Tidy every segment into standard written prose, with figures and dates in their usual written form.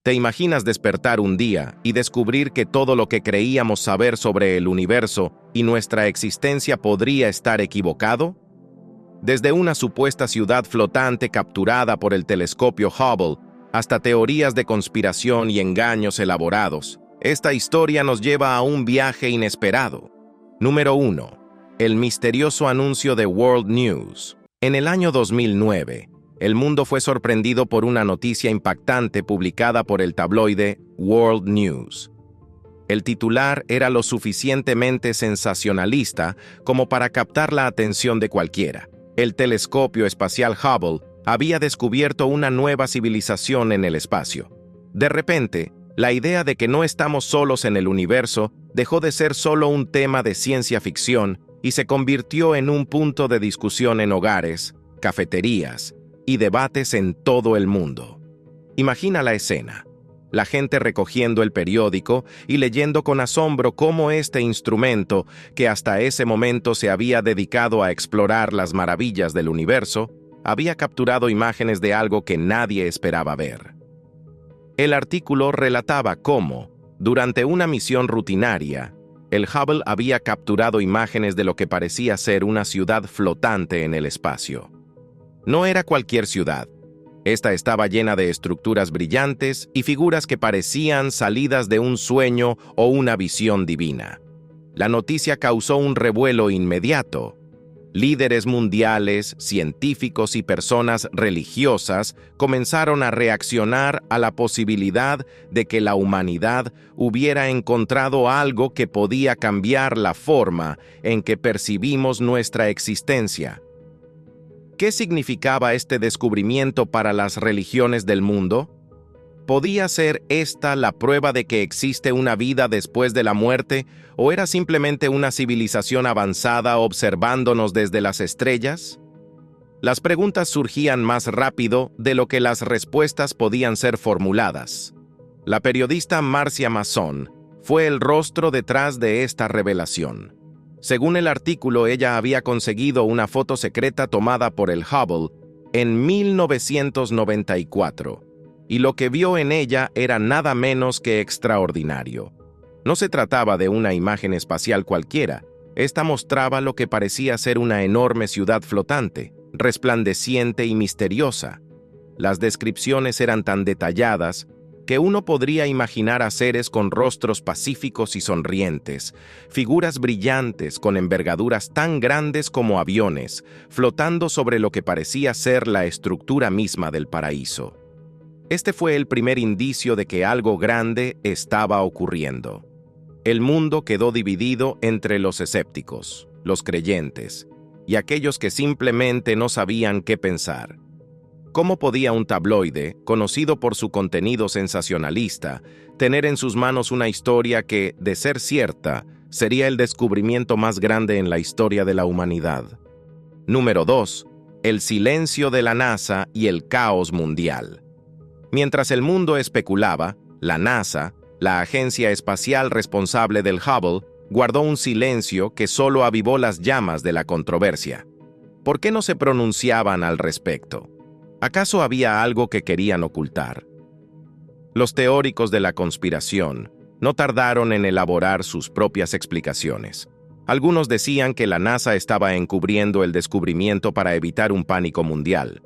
¿Te imaginas despertar un día y descubrir que todo lo que creíamos saber sobre el universo y nuestra existencia podría estar equivocado? Desde una supuesta ciudad flotante capturada por el telescopio Hubble hasta teorías de conspiración y engaños elaborados, esta historia nos lleva a un viaje inesperado. Número 1. El misterioso anuncio de World News. En el año 2009, el mundo fue sorprendido por una noticia impactante publicada por el tabloide World News. El titular era lo suficientemente sensacionalista como para captar la atención de cualquiera. El telescopio espacial Hubble había descubierto una nueva civilización en el espacio. De repente, la idea de que no estamos solos en el universo dejó de ser solo un tema de ciencia ficción y se convirtió en un punto de discusión en hogares, cafeterías y debates en todo el mundo. Imagina la escena: la gente recogiendo el periódico y leyendo con asombro cómo este instrumento, que hasta ese momento se había dedicado a explorar las maravillas del universo, había capturado imágenes de algo que nadie esperaba ver. El artículo relataba cómo, durante una misión rutinaria, el Hubble había capturado imágenes de lo que parecía ser una ciudad flotante en el espacio. No era cualquier ciudad. Esta estaba llena de estructuras brillantes y figuras que parecían salidas de un sueño o una visión divina. La noticia causó un revuelo inmediato. Líderes mundiales, científicos y personas religiosas comenzaron a reaccionar a la posibilidad de que la humanidad hubiera encontrado algo que podía cambiar la forma en que percibimos nuestra existencia. ¿Qué significaba este descubrimiento para las religiones del mundo? ¿Podía ser esta la prueba de que existe una vida después de la muerte, o era simplemente una civilización avanzada observándonos desde las estrellas? Las preguntas surgían más rápido de lo que las respuestas podían ser formuladas. La periodista Marcia Mason fue el rostro detrás de esta revelación. Según el artículo, ella había conseguido una foto secreta tomada por el Hubble en 1994. Y lo que vio en ella era nada menos que extraordinario. No se trataba de una imagen espacial cualquiera. Esta mostraba lo que parecía ser una enorme ciudad flotante, resplandeciente y misteriosa. Las descripciones eran tan detalladas que uno podría imaginar a seres con rostros pacíficos y sonrientes, figuras brillantes con envergaduras tan grandes como aviones, flotando sobre lo que parecía ser la estructura misma del paraíso. Este fue el primer indicio de que algo grande estaba ocurriendo. El mundo quedó dividido entre los escépticos, los creyentes, y aquellos que simplemente no sabían qué pensar. ¿Cómo podía un tabloide, conocido por su contenido sensacionalista, tener en sus manos una historia que, de ser cierta, sería el descubrimiento más grande en la historia de la humanidad? Número 2. El silencio de la NASA y el caos mundial. Mientras el mundo especulaba, la NASA, la agencia espacial responsable del Hubble, guardó un silencio que solo avivó las llamas de la controversia. ¿Por qué no se pronunciaban al respecto? ¿Acaso había algo que querían ocultar? Los teóricos de la conspiración no tardaron en elaborar sus propias explicaciones. Algunos decían que la NASA estaba encubriendo el descubrimiento para evitar un pánico mundial.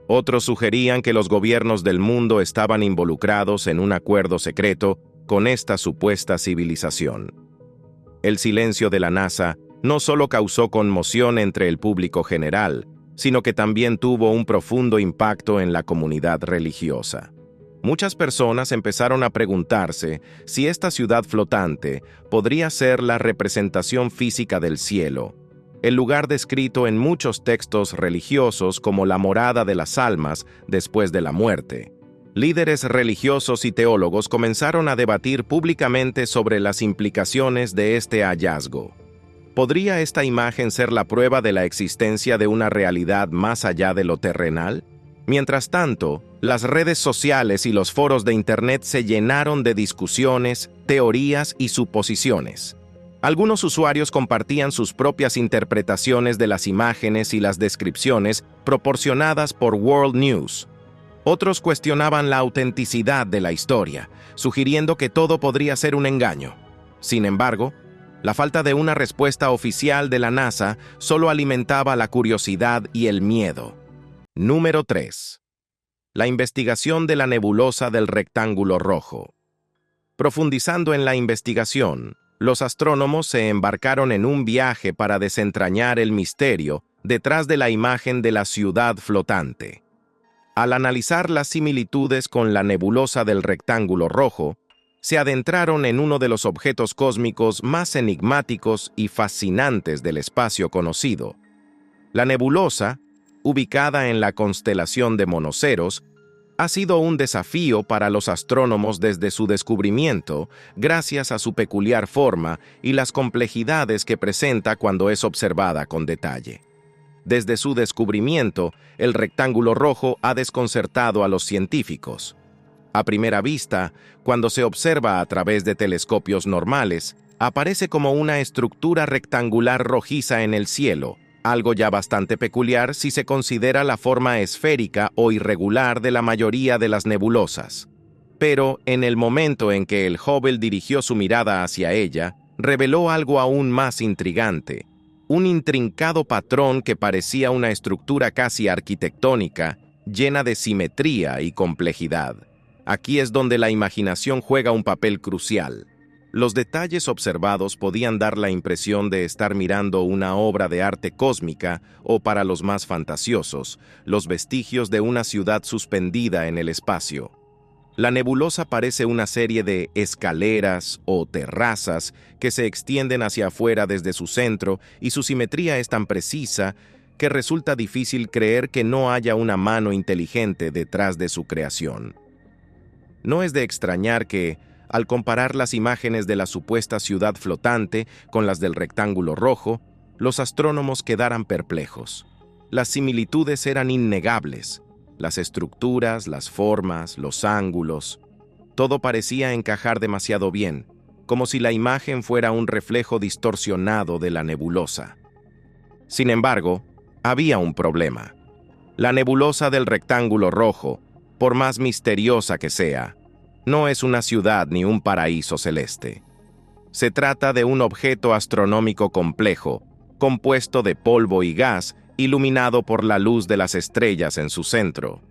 Otros sugerían que los gobiernos del mundo estaban involucrados en un acuerdo secreto con esta supuesta civilización. El silencio de la NASA no solo causó conmoción entre el público general, sino que también tuvo un profundo impacto en la comunidad religiosa. Muchas personas empezaron a preguntarse si esta ciudad flotante podría ser la representación física del cielo, el lugar descrito en muchos textos religiosos como la morada de las almas después de la muerte. Líderes religiosos y teólogos comenzaron a debatir públicamente sobre las implicaciones de este hallazgo. ¿Podría esta imagen ser la prueba de la existencia de una realidad más allá de lo terrenal? Mientras tanto, las redes sociales y los foros de Internet se llenaron de discusiones, teorías y suposiciones. Algunos usuarios compartían sus propias interpretaciones de las imágenes y las descripciones proporcionadas por World News. Otros cuestionaban la autenticidad de la historia, sugiriendo que todo podría ser un engaño. Sin embargo, la falta de una respuesta oficial de la NASA solo alimentaba la curiosidad y el miedo. Número 3. La investigación de la nebulosa del rectángulo rojo. Profundizando en la investigación, los astrónomos se embarcaron en un viaje para desentrañar el misterio detrás de la imagen de la ciudad flotante. Al analizar las similitudes con la nebulosa del rectángulo rojo, se adentraron en uno de los objetos cósmicos más enigmáticos y fascinantes del espacio conocido. La nebulosa, ubicada en la constelación de Monoceros, ha sido un desafío para los astrónomos desde su descubrimiento, gracias a su peculiar forma y las complejidades que presenta cuando es observada con detalle. Desde su descubrimiento, el rectángulo rojo ha desconcertado a los científicos. A primera vista, cuando se observa a través de telescopios normales, aparece como una estructura rectangular rojiza en el cielo, algo ya bastante peculiar si se considera la forma esférica o irregular de la mayoría de las nebulosas. Pero, en el momento en que el Hubble dirigió su mirada hacia ella, reveló algo aún más intrigante: un intrincado patrón que parecía una estructura casi arquitectónica, llena de simetría y complejidad. Aquí es donde la imaginación juega un papel crucial. Los detalles observados podían dar la impresión de estar mirando una obra de arte cósmica o, para los más fantasiosos, los vestigios de una ciudad suspendida en el espacio. La nebulosa parece una serie de escaleras o terrazas que se extienden hacia afuera desde su centro, y su simetría es tan precisa que resulta difícil creer que no haya una mano inteligente detrás de su creación. No es de extrañar que, al comparar las imágenes de la supuesta ciudad flotante con las del rectángulo rojo, los astrónomos quedaran perplejos. Las similitudes eran innegables. Las estructuras, las formas, los ángulos, todo parecía encajar demasiado bien, como si la imagen fuera un reflejo distorsionado de la nebulosa. Sin embargo, había un problema. La nebulosa del rectángulo rojo, por más misteriosa que sea, no es una ciudad ni un paraíso celeste. Se trata de un objeto astronómico complejo, compuesto de polvo y gas, iluminado por la luz de las estrellas en su centro.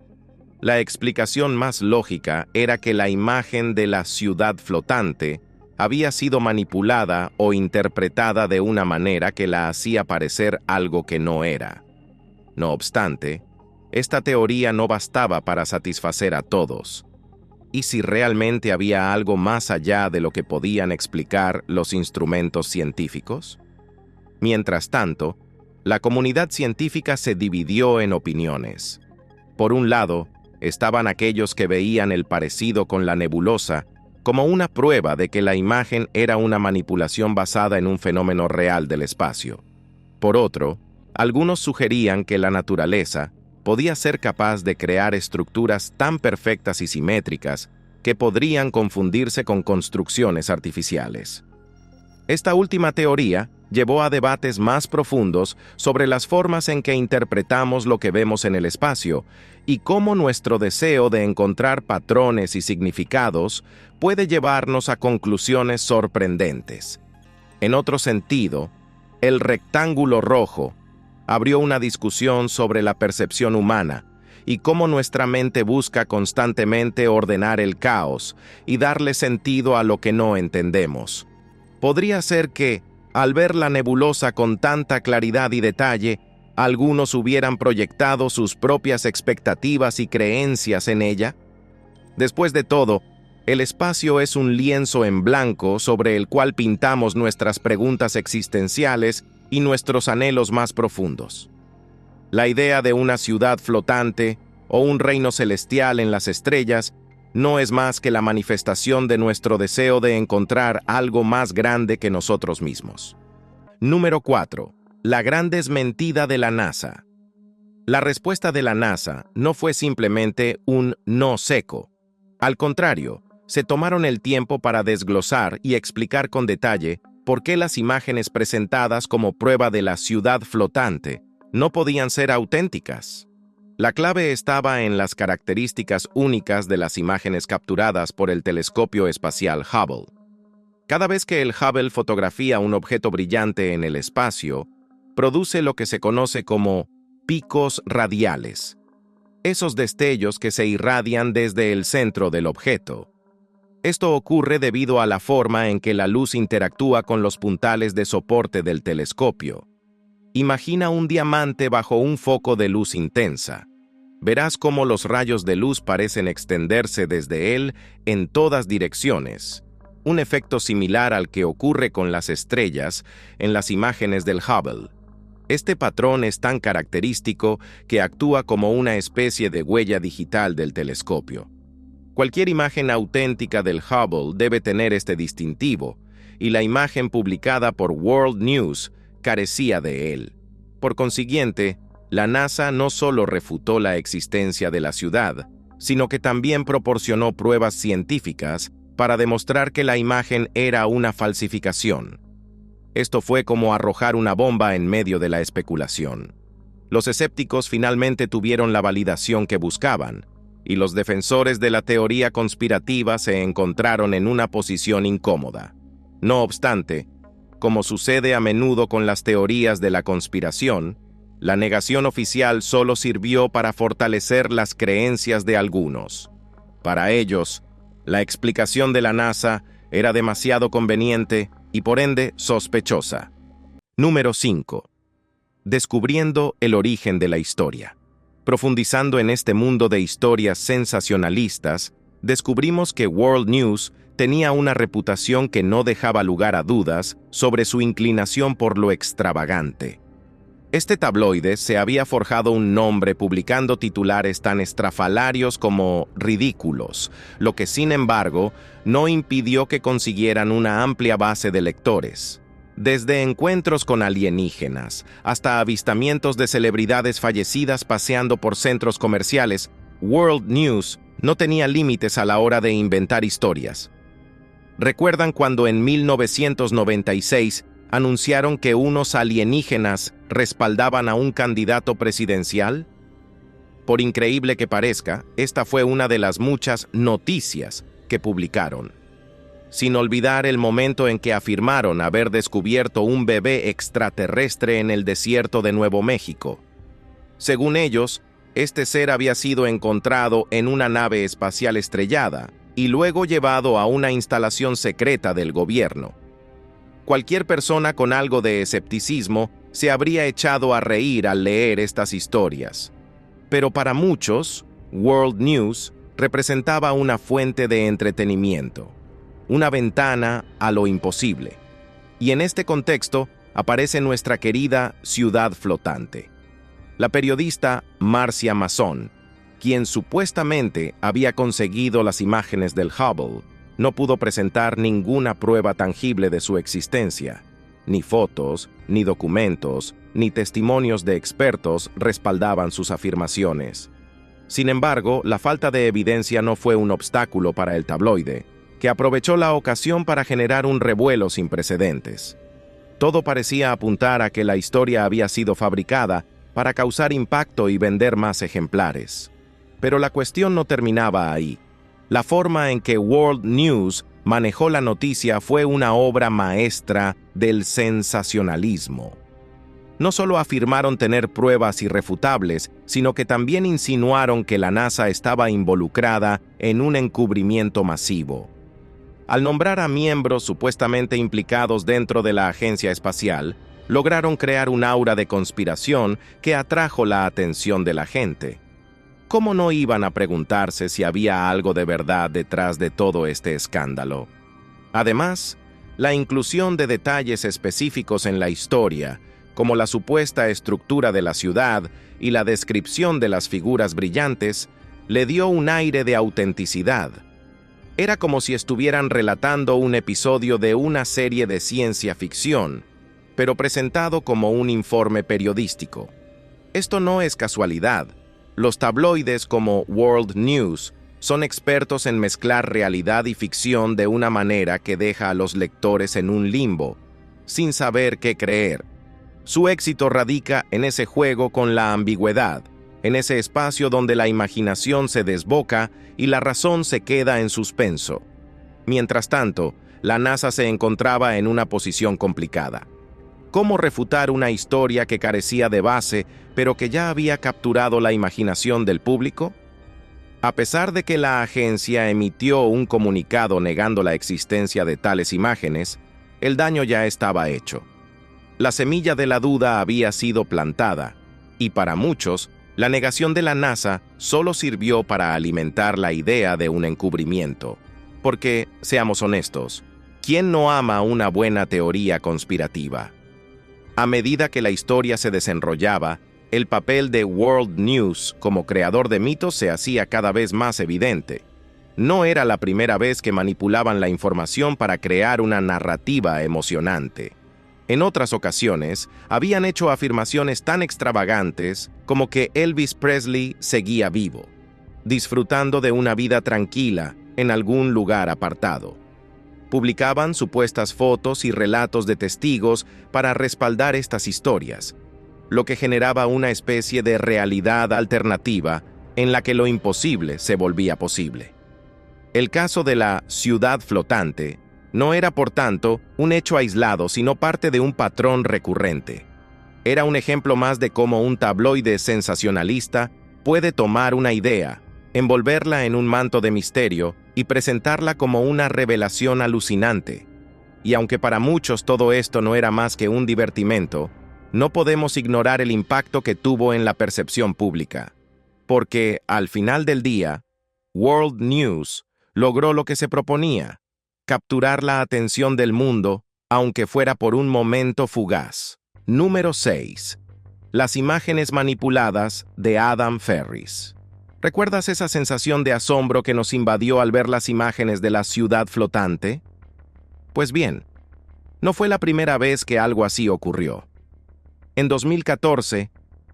La explicación más lógica era que la imagen de la ciudad flotante había sido manipulada o interpretada de una manera que la hacía parecer algo que no era. No obstante, esta teoría no bastaba para satisfacer a todos. ¿Y si realmente había algo más allá de lo que podían explicar los instrumentos científicos? Mientras tanto, la comunidad científica se dividió en opiniones. Por un lado, estaban aquellos que veían el parecido con la nebulosa como una prueba de que la imagen era una manipulación basada en un fenómeno real del espacio. Por otro, algunos sugerían que la naturaleza podía ser capaz de crear estructuras tan perfectas y simétricas que podrían confundirse con construcciones artificiales. Esta última teoría llevó a debates más profundos sobre las formas en que interpretamos lo que vemos en el espacio y cómo nuestro deseo de encontrar patrones y significados puede llevarnos a conclusiones sorprendentes. En otro sentido, el rectángulo rojo abrió una discusión sobre la percepción humana y cómo nuestra mente busca constantemente ordenar el caos y darle sentido a lo que no entendemos. Podría ser que, al ver la nebulosa con tanta claridad y detalle, algunos hubieran proyectado sus propias expectativas y creencias en ella. Después de todo, el espacio es un lienzo en blanco sobre el cual pintamos nuestras preguntas existenciales y nuestros anhelos más profundos. La idea de una ciudad flotante o un reino celestial en las estrellas no es más que la manifestación de nuestro deseo de encontrar algo más grande que nosotros mismos. Número 4. La gran desmentida de la NASA. La respuesta de la NASA no fue simplemente un no seco. Al contrario, se tomaron el tiempo para desglosar y explicar con detalle por qué las imágenes presentadas como prueba de la ciudad flotante no podían ser auténticas. La clave estaba en las características únicas de las imágenes capturadas por el telescopio espacial Hubble. Cada vez que el Hubble fotografía un objeto brillante en el espacio, produce lo que se conoce como picos radiales, esos destellos que se irradian desde el centro del objeto. Esto ocurre debido a la forma en que la luz interactúa con los puntales de soporte del telescopio. Imagina un diamante bajo un foco de luz intensa. Verás cómo los rayos de luz parecen extenderse desde él en todas direcciones, un efecto similar al que ocurre con las estrellas en las imágenes del Hubble. Este patrón es tan característico que actúa como una especie de huella digital del telescopio. Cualquier imagen auténtica del Hubble debe tener este distintivo, y la imagen publicada por World News carecía de él. Por consiguiente, la NASA no solo refutó la existencia de la ciudad, sino que también proporcionó pruebas científicas para demostrar que la imagen era una falsificación. Esto fue como arrojar una bomba en medio de la especulación. Los escépticos finalmente tuvieron la validación que buscaban, y los defensores de la teoría conspirativa se encontraron en una posición incómoda. No obstante, como sucede a menudo con las teorías de la conspiración, la negación oficial solo sirvió para fortalecer las creencias de algunos. Para ellos, la explicación de la NASA era demasiado conveniente y por ende sospechosa. Número 5. Descubriendo el origen de la historia. Profundizando en este mundo de historias sensacionalistas, descubrimos que World News tenía una reputación que no dejaba lugar a dudas sobre su inclinación por lo extravagante. Este tabloide se había forjado un nombre publicando titulares tan estrafalarios como ridículos, lo que sin embargo no impidió que consiguieran una amplia base de lectores. Desde encuentros con alienígenas hasta avistamientos de celebridades fallecidas paseando por centros comerciales, World News no tenía límites a la hora de inventar historias. ¿Recuerdan cuando en 1996 anunciaron que unos alienígenas respaldaban a un candidato presidencial? Por increíble que parezca, esta fue una de las muchas noticias que publicaron. Sin olvidar el momento en que afirmaron haber descubierto un bebé extraterrestre en el desierto de Nuevo México. Según ellos, este ser había sido encontrado en una nave espacial estrellada y luego llevado a una instalación secreta del gobierno. Cualquier persona con algo de escepticismo se habría echado a reír al leer estas historias. Pero para muchos, World News representaba una fuente de entretenimiento, una ventana a lo imposible. Y en este contexto aparece nuestra querida ciudad flotante. La periodista Marcia Mason, quien supuestamente había conseguido las imágenes del Hubble, no pudo presentar ninguna prueba tangible de su existencia. Ni fotos, ni documentos, ni testimonios de expertos respaldaban sus afirmaciones. Sin embargo, la falta de evidencia no fue un obstáculo para el tabloide, que aprovechó la ocasión para generar un revuelo sin precedentes. Todo parecía apuntar a que la historia había sido fabricada para causar impacto y vender más ejemplares. Pero la cuestión no terminaba ahí. La forma en que World News manejó la noticia fue una obra maestra del sensacionalismo. No solo afirmaron tener pruebas irrefutables, sino que también insinuaron que la NASA estaba involucrada en un encubrimiento masivo. Al nombrar a miembros supuestamente implicados dentro de la agencia espacial, lograron crear un aura de conspiración que atrajo la atención de la gente. ¿Cómo no iban a preguntarse si había algo de verdad detrás de todo este escándalo? Además, la inclusión de detalles específicos en la historia, como la supuesta estructura de la ciudad y la descripción de las figuras brillantes, le dio un aire de autenticidad. Era como si estuvieran relatando un episodio de una serie de ciencia ficción, pero presentado como un informe periodístico. Esto no es casualidad. Los tabloides como World News son expertos en mezclar realidad y ficción de una manera que deja a los lectores en un limbo, sin saber qué creer. Su éxito radica en ese juego con la ambigüedad, en ese espacio donde la imaginación se desboca y la razón se queda en suspenso. Mientras tanto, la NASA se encontraba en una posición complicada. ¿Cómo refutar una historia que carecía de base, pero que ya había capturado la imaginación del público? A pesar de que la agencia emitió un comunicado negando la existencia de tales imágenes, el daño ya estaba hecho. La semilla de la duda había sido plantada, y para muchos, la negación de la NASA solo sirvió para alimentar la idea de un encubrimiento. Porque, seamos honestos, ¿quién no ama una buena teoría conspirativa? A medida que la historia se desenrollaba, el papel de World News como creador de mitos se hacía cada vez más evidente. No era la primera vez que manipulaban la información para crear una narrativa emocionante. En otras ocasiones, habían hecho afirmaciones tan extravagantes como que Elvis Presley seguía vivo, disfrutando de una vida tranquila en algún lugar apartado. Publicaban supuestas fotos y relatos de testigos para respaldar estas historias, lo que generaba una especie de realidad alternativa en la que lo imposible se volvía posible. El caso de la ciudad flotante no era, por tanto, un hecho aislado, sino parte de un patrón recurrente. Era un ejemplo más de cómo un tabloide sensacionalista puede tomar una idea, envolverla en un manto de misterio y presentarla como una revelación alucinante. Y aunque para muchos todo esto no era más que un divertimento, no podemos ignorar el impacto que tuvo en la percepción pública. Porque, al final del día, World News logró lo que se proponía: capturar la atención del mundo, aunque fuera por un momento fugaz. Número 6. Las imágenes manipuladas de Adam Ferris. ¿Recuerdas esa sensación de asombro que nos invadió al ver las imágenes de la ciudad flotante? Pues bien, no fue la primera vez que algo así ocurrió. En 2014,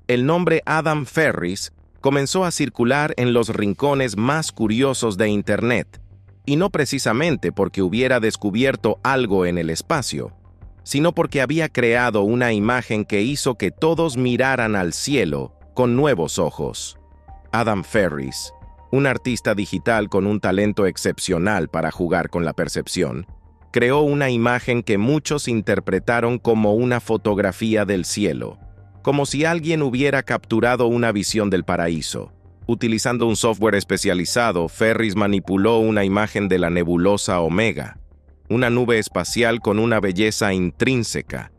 el nombre Adam Ferris comenzó a circular en los rincones más curiosos de Internet, y no precisamente porque hubiera descubierto algo en el espacio, sino porque había creado una imagen que hizo que todos miraran al cielo con nuevos ojos. Adam Ferris, un artista digital con un talento excepcional para jugar con la percepción, creó una imagen que muchos interpretaron como una fotografía del cielo, como si alguien hubiera capturado una visión del paraíso. Utilizando un software especializado, Ferris manipuló una imagen de la nebulosa Omega, una nube espacial con una belleza intrínseca,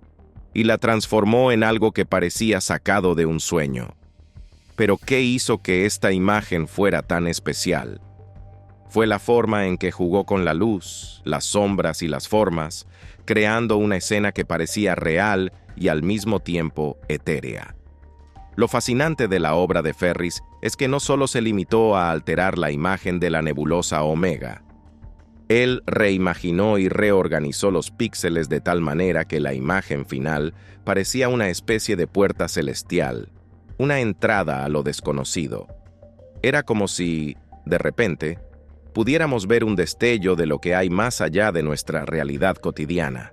y la transformó en algo que parecía sacado de un sueño. Pero ¿qué hizo que esta imagen fuera tan especial? Fue la forma en que jugó con la luz, las sombras y las formas, creando una escena que parecía real y al mismo tiempo etérea. Lo fascinante de la obra de Ferris es que no solo se limitó a alterar la imagen de la nebulosa Omega. Él reimaginó y reorganizó los píxeles de tal manera que la imagen final parecía una especie de puerta celestial, una entrada a lo desconocido. Era como si, de repente, pudiéramos ver un destello de lo que hay más allá de nuestra realidad cotidiana.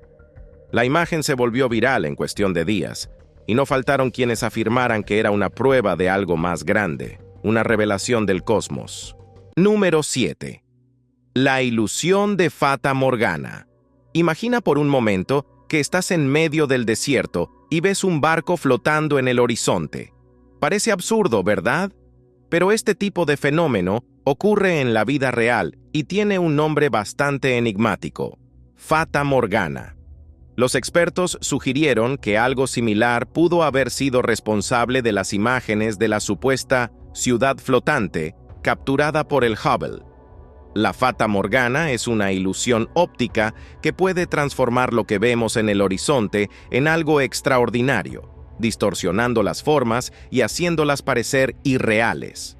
La imagen se volvió viral en cuestión de días, y no faltaron quienes afirmaran que era una prueba de algo más grande, una revelación del cosmos. Número 7. La ilusión de Fata Morgana. Imagina por un momento que estás en medio del desierto y ves un barco flotando en el horizonte. Parece absurdo, ¿verdad? Pero este tipo de fenómeno ocurre en la vida real y tiene un nombre bastante enigmático: Fata Morgana. Los expertos sugirieron que algo similar pudo haber sido responsable de las imágenes de la supuesta ciudad flotante capturada por el Hubble. La Fata Morgana es una ilusión óptica que puede transformar lo que vemos en el horizonte en algo extraordinario, distorsionando las formas y haciéndolas parecer irreales.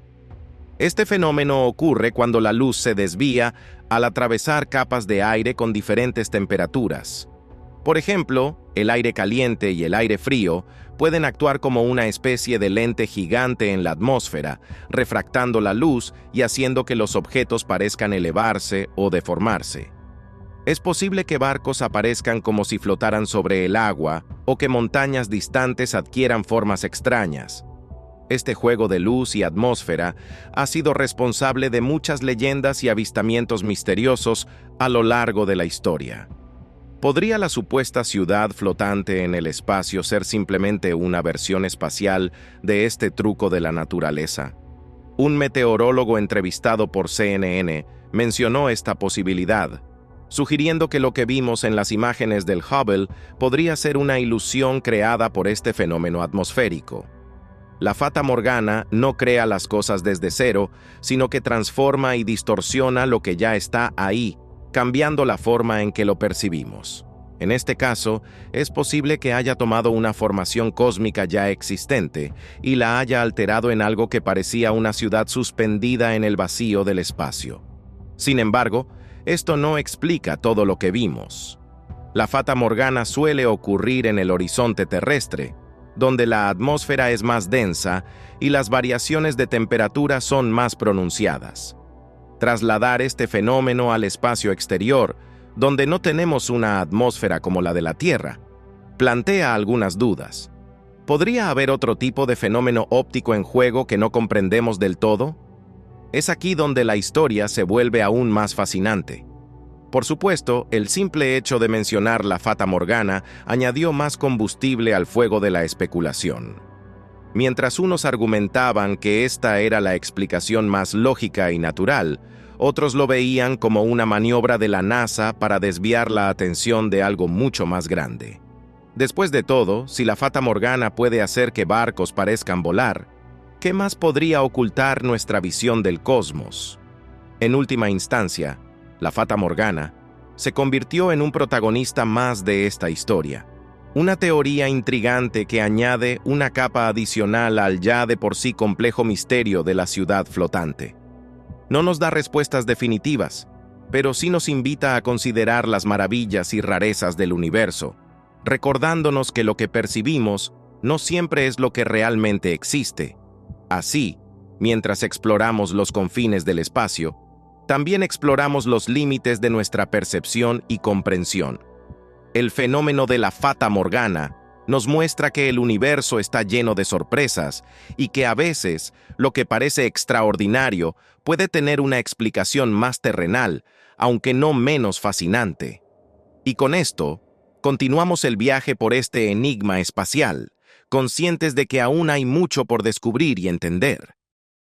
Este fenómeno ocurre cuando la luz se desvía al atravesar capas de aire con diferentes temperaturas. Por ejemplo, el aire caliente y el aire frío pueden actuar como una especie de lente gigante en la atmósfera, refractando la luz y haciendo que los objetos parezcan elevarse o deformarse. Es posible que barcos aparezcan como si flotaran sobre el agua o que montañas distantes adquieran formas extrañas. Este juego de luz y atmósfera ha sido responsable de muchas leyendas y avistamientos misteriosos a lo largo de la historia. ¿Podría la supuesta ciudad flotante en el espacio ser simplemente una versión espacial de este truco de la naturaleza? Un meteorólogo entrevistado por CNN mencionó esta posibilidad, sugiriendo que lo que vimos en las imágenes del Hubble podría ser una ilusión creada por este fenómeno atmosférico. La Fata Morgana no crea las cosas desde cero, sino que transforma y distorsiona lo que ya está ahí, cambiando la forma en que lo percibimos. En este caso, es posible que haya tomado una formación cósmica ya existente y la haya alterado en algo que parecía una ciudad suspendida en el vacío del espacio. Sin embargo, esto no explica todo lo que vimos. La Fata Morgana suele ocurrir en el horizonte terrestre, donde la atmósfera es más densa y las variaciones de temperatura son más pronunciadas. Trasladar este fenómeno al espacio exterior, donde no tenemos una atmósfera como la de la Tierra, plantea algunas dudas. ¿Podría haber otro tipo de fenómeno óptico en juego que no comprendemos del todo? Es aquí donde la historia se vuelve aún más fascinante. Por supuesto, el simple hecho de mencionar la Fata Morgana añadió más combustible al fuego de la especulación. Mientras unos argumentaban que esta era la explicación más lógica y natural, otros lo veían como una maniobra de la NASA para desviar la atención de algo mucho más grande. Después de todo, si la Fata Morgana puede hacer que barcos parezcan volar, ¿qué más podría ocultar nuestra visión del cosmos? En última instancia, la Fata Morgana se convirtió en un protagonista más de esta historia. Una teoría intrigante que añade una capa adicional al ya de por sí complejo misterio de la ciudad flotante. No nos da respuestas definitivas, pero sí nos invita a considerar las maravillas y rarezas del universo, recordándonos que lo que percibimos no siempre es lo que realmente existe. Así, mientras exploramos los confines del espacio, también exploramos los límites de nuestra percepción y comprensión. El fenómeno de la Fata Morgana nos muestra que el universo está lleno de sorpresas y que a veces lo que parece extraordinario puede tener una explicación más terrenal, aunque no menos fascinante. Y con esto, continuamos el viaje por este enigma espacial, conscientes de que aún hay mucho por descubrir y entender.